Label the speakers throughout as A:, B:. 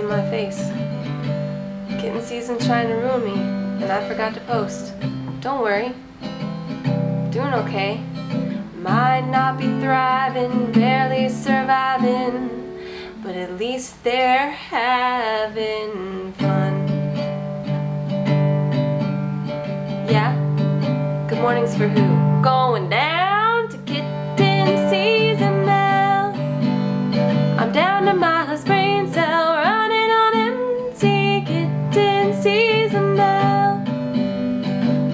A: seen my face. Kitten season's trying to ruin me, and I forgot to post. Don't worry, doing okay. Might not be thriving, barely surviving, but at least they're having fun. Yeah? Good mornings for who? Going down to kitten season now. I'm down to my last brain cell, running on empty. Kitten season now.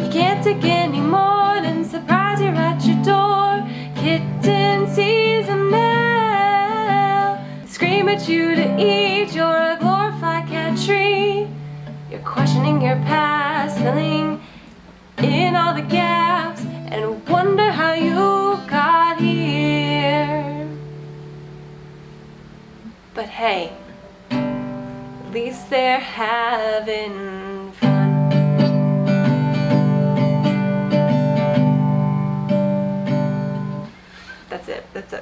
A: You can't take any more than surprise you at your door. Kitten season now. Scream at you to eat, you're a glorified cat tree. You're questioning your past, filling in all the gaps, and wonder how you got here. But hey, at least they're having fun.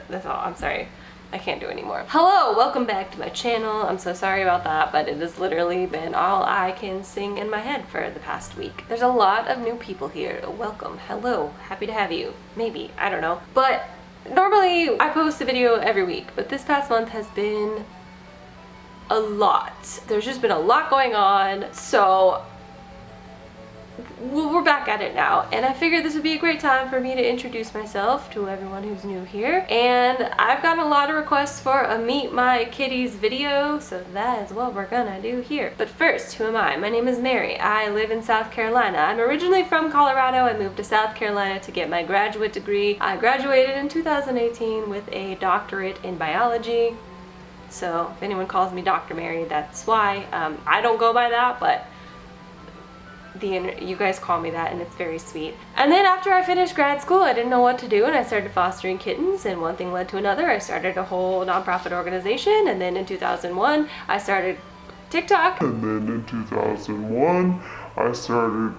A: That's all. I'm sorry. I can't do anymore. Hello, welcome back to my channel. I'm so sorry about that, but it has literally been all I can sing in my head for the past week. There's a lot of new people here. Welcome. Hello. Happy to have you. Maybe. I don't know. But normally I post a video every week, but this past month has been a lot. There's just been a lot going on, so we're back at it now, and I figured this would be a great time for me to introduce myself to everyone who's new here. And I've gotten a lot of requests for a Meet My Kitties video, so that is what we're gonna do here. But first, who am I? My name is Mary. I live in South Carolina. I'm originally from Colorado. I moved to South Carolina to get my graduate degree. I graduated in 2018 with a doctorate in biology. So if anyone calls me Dr. Mary, that's why. I don't go by that, but you guys call me that, and it's very sweet. And then after I finished grad school, I didn't know what to do, and I started fostering kittens, and one thing led to another. I started a whole nonprofit organization, and then in 2001 I started TikTok.
B: And then in 2001 I started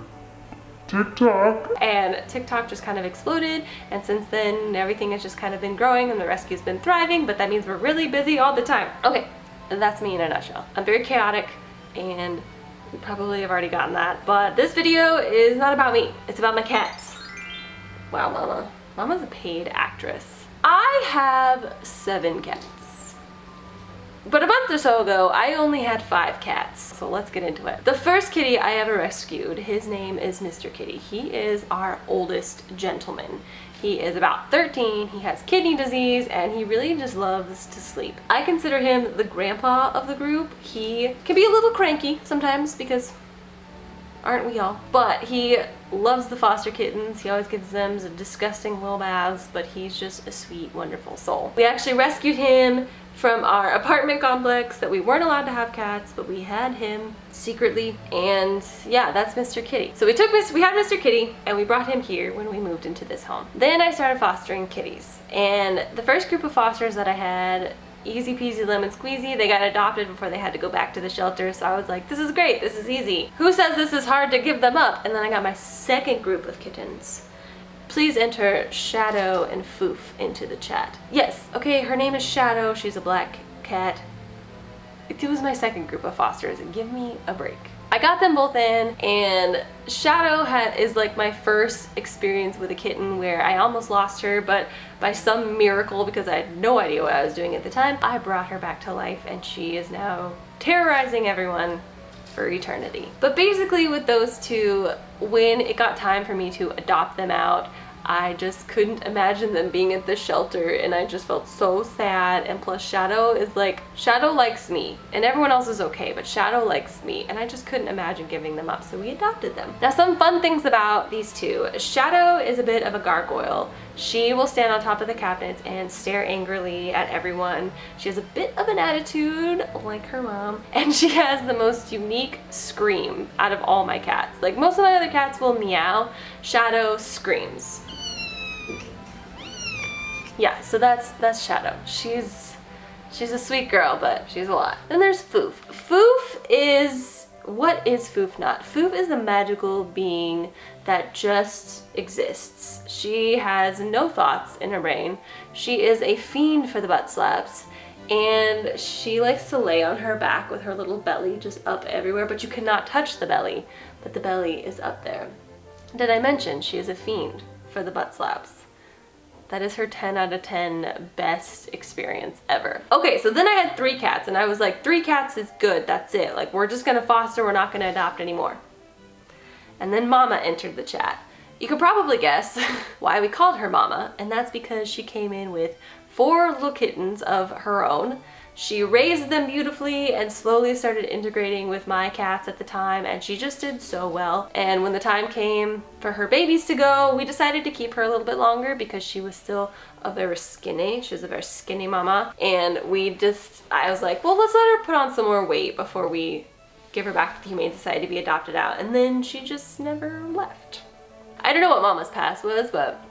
B: TikTok.
A: And TikTok just kind of exploded, and since then everything has just kind of been growing, and the rescue's been thriving, but that means we're really busy all the time. Okay, that's me in a nutshell. I'm very chaotic, and you probably have already gotten that, but this video is not about me. It's about my cats. Wow, Mama. Mama's a paid actress. I have 7 cats. But a month or so ago, I only had 5 cats, so let's get into it. The first kitty I ever rescued, his name is Mr. Kitty. He is our oldest gentleman. He is about 13, he has kidney disease, and he really just loves to sleep. I consider him the grandpa of the group. He can be a little cranky sometimes, because aren't we all? But he loves the foster kittens. He always gives them some disgusting little baths, but he's just a sweet, wonderful soul. We actually rescued him from our apartment complex that we weren't allowed to have cats, but we had him secretly, and yeah, that's Mr. Kitty. So we had Mr. Kitty, and we brought him here when we moved into this home. Then I started fostering kitties, and the first group of fosters that I had, easy peasy lemon squeezy, they got adopted before they had to go back to the shelter, so I was like, this is great, this is easy. Who says this is hard to give them up? And then I got my second group of kittens. Please enter Shadow and Foof into the chat. Yes, okay, her name is Shadow, she's a black cat. It was my second group of fosters, and give me a break. I got them both in, and Shadow is like my first experience with a kitten where I almost lost her, but by some miracle, because I had no idea what I was doing at the time, I brought her back to life, and she is now terrorizing everyone for eternity. But basically with those two, when it got time for me to adopt them out, I just couldn't imagine them being at the shelter, and I just felt so sad. And plus Shadow likes me, and everyone else is okay, but Shadow likes me, and I just couldn't imagine giving them up, so we adopted them. Now, some fun things about these two. Shadow is a bit of a gargoyle. She will stand on top of the cabinets and stare angrily at everyone. She has a bit of an attitude, like her mom, and she has the most unique scream out of all my cats. Like, most of my other cats will meow. Shadow screams. Yeah, so that's Shadow. She's a sweet girl, but she's a lot. Then there's Foof. Foof is, what is Foof not? Foof is a magical being that just exists. She has no thoughts in her brain. She is a fiend for the butt slaps, and she likes to lay on her back with her little belly just up everywhere, but you cannot touch the belly, but the belly is up there. Did I mention she is a fiend for the butt slaps? That is her 10 out of 10 best experience ever. Okay, so then I had 3 cats, and I was like, 3 cats is good, that's it. Like, we're just gonna foster, we're not gonna adopt anymore. And then Mama entered the chat. You could probably guess why we called her Mama, and that's because she came in with 4 little kittens of her own. She raised them beautifully and slowly started integrating with my cats at the time, and she just did so well. And when the time came for her babies to go, we decided to keep her a little bit longer because she was still very skinny. She was a very skinny mama, and I was like, well, let's let her put on some more weight before we give her back to the Humane Society to be adopted out. And then she just never left. I don't know what Mama's past was, but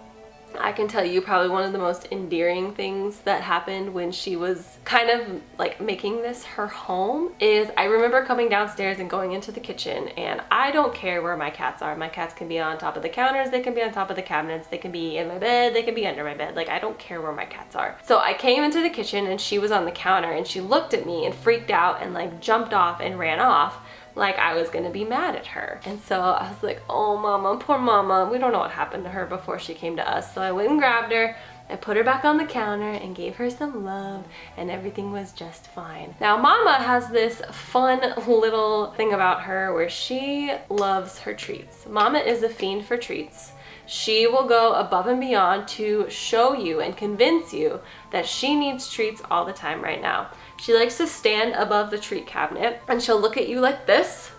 A: I can tell you probably one of the most endearing things that happened when she was kind of like making this her home is I remember coming downstairs and going into the kitchen, and I don't care where my cats are. My cats can be on top of the counters, they can be on top of the cabinets, they can be in my bed, they can be under my bed. Like, I don't care where my cats are. So I came into the kitchen and she was on the counter, and she looked at me and freaked out and like jumped off and ran off like I was gonna be mad at her. And so I was like, oh Mama, poor Mama. We don't know what happened to her before she came to us. So I went and grabbed her, I put her back on the counter and gave her some love, and everything was just fine. Now Mama has this fun little thing about her where she loves her treats. Mama is a fiend for treats. She will go above and beyond to show you and convince you that she needs treats all the time right now. She likes to stand above the treat cabinet and she'll look at you like this,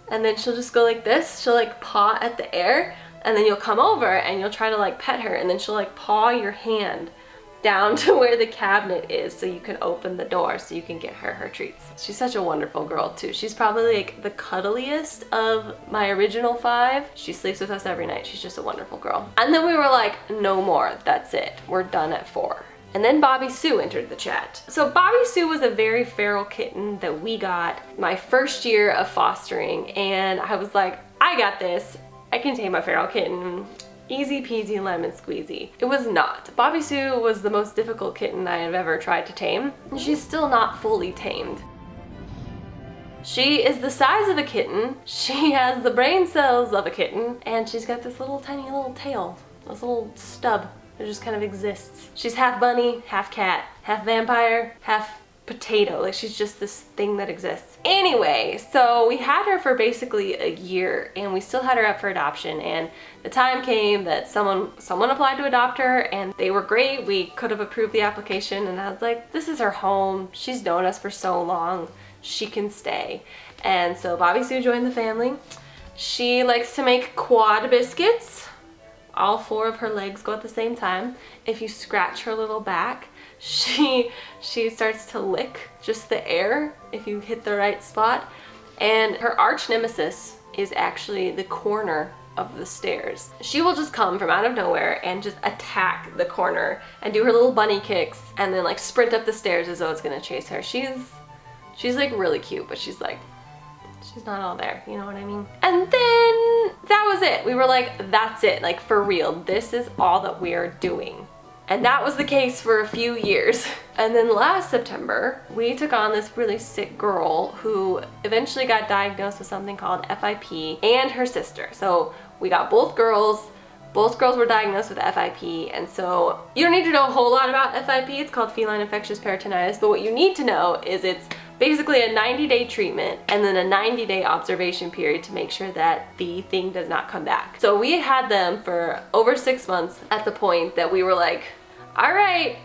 A: and then she'll just go like this. She'll like paw at the air, and then you'll come over and you'll try to like pet her, and then she'll like paw your hand down to where the cabinet is so you can open the door so you can get her treats. She's such a wonderful girl too. She's probably like the cuddliest of my original 5. She sleeps with us every night. She's just a wonderful girl. And then we were like, no more, that's it. We're done at 4. And then Bobby Sue entered the chat. So Bobby Sue was a very feral kitten that we got my first year of fostering, and I was like, I got this. I can tame a feral kitten. Easy peasy lemon squeezy. It was not. Bobby Sue was the most difficult kitten I have ever tried to tame, and she's still not fully tamed. She is the size of a kitten, she has the brain cells of a kitten, and she's got this little tiny little tail, this little stub that just kind of exists. She's half bunny, half cat, half vampire, half potato. Like, she's just this thing that exists. Anyway, so we had her for basically a year, and we still had her up for adoption, and the time came that someone applied to adopt her, and they were great. We could have approved the application, and I was like, this is her home. She's known us for so long. She can stay. And so Bobby Sue joined the family. She likes to make quad biscuits. All 4 of her legs go at the same time. If you scratch her little back, she starts to lick just the air if you hit the right spot. And her arch nemesis is actually the corner of the stairs. She will just come from out of nowhere and just attack the corner and do her little bunny kicks and then like sprint up the stairs as though it's gonna chase her. She's like really cute, but she's not all there, you know what I mean? And then that was it. We were like, that's it, like for real, this is all that we're doing. And that was the case for a few years. And then last September, we took on this really sick girl who eventually got diagnosed with something called FIP, and her sister. So we got both girls. Both girls were diagnosed with FIP, and so you don't need to know a whole lot about FIP. It's called feline infectious peritonitis, but what you need to know is it's basically a 90-day treatment and then a 90-day observation period to make sure that the thing does not come back. So we had them for over 6 months at the point that we were like, all right,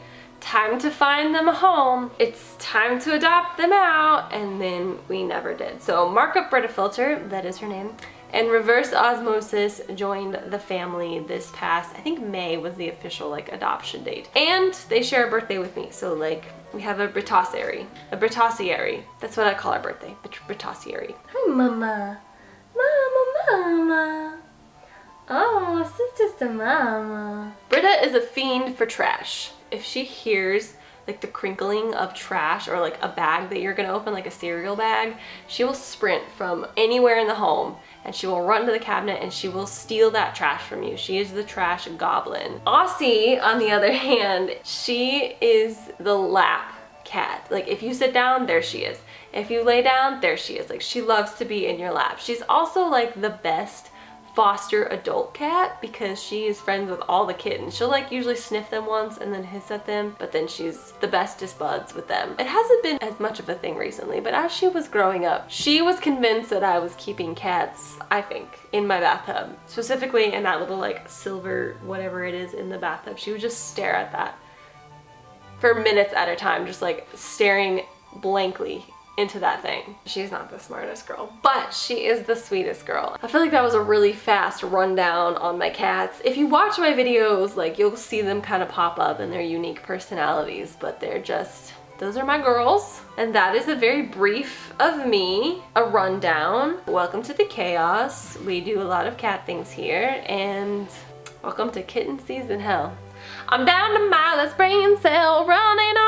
A: time to find them a home. It's time to adopt them out, and then we never did. So Markup Brita Filter, that is her name, and Reverse Osmosis joined the family this past, I think May was the official like adoption date. And they share a birthday with me, so like we have a Britassiary. That's what I call our birthday, Britassiary. Hi Mama. Mama. Oh, it's just a mama. Brita is a fiend for trash. If she hears like the crinkling of trash or like a bag that you're gonna open, like a cereal bag, she will sprint from anywhere in the home and she will run to the cabinet and she will steal that trash from you. She is the trash goblin. Aussie, on the other hand, she is the lap cat. Like if you sit down, there she is. If you lay down, there she is. Like she loves to be in your lap. She's also like the best foster adult cat because she is friends with all the kittens. She'll like usually sniff them once and then hiss at them, but then she's the bestest buds with them. It hasn't been as much of a thing recently, but as she was growing up, she was convinced that I was keeping cats, I think, in my bathtub, specifically in that little like silver whatever it is in the bathtub. She would just stare at that for minutes at a time, just like staring blankly into that thing. She's not the smartest girl, but she is the sweetest girl. I feel like that was a really fast rundown on my cats. If you watch my videos, like you'll see them kind of pop up and their unique personalities, but they're just, those are my girls. And that is a very brief of me, a rundown. Welcome to the chaos. We do a lot of cat things here, and welcome to kitten season hell. I'm down to my last brain cell, running on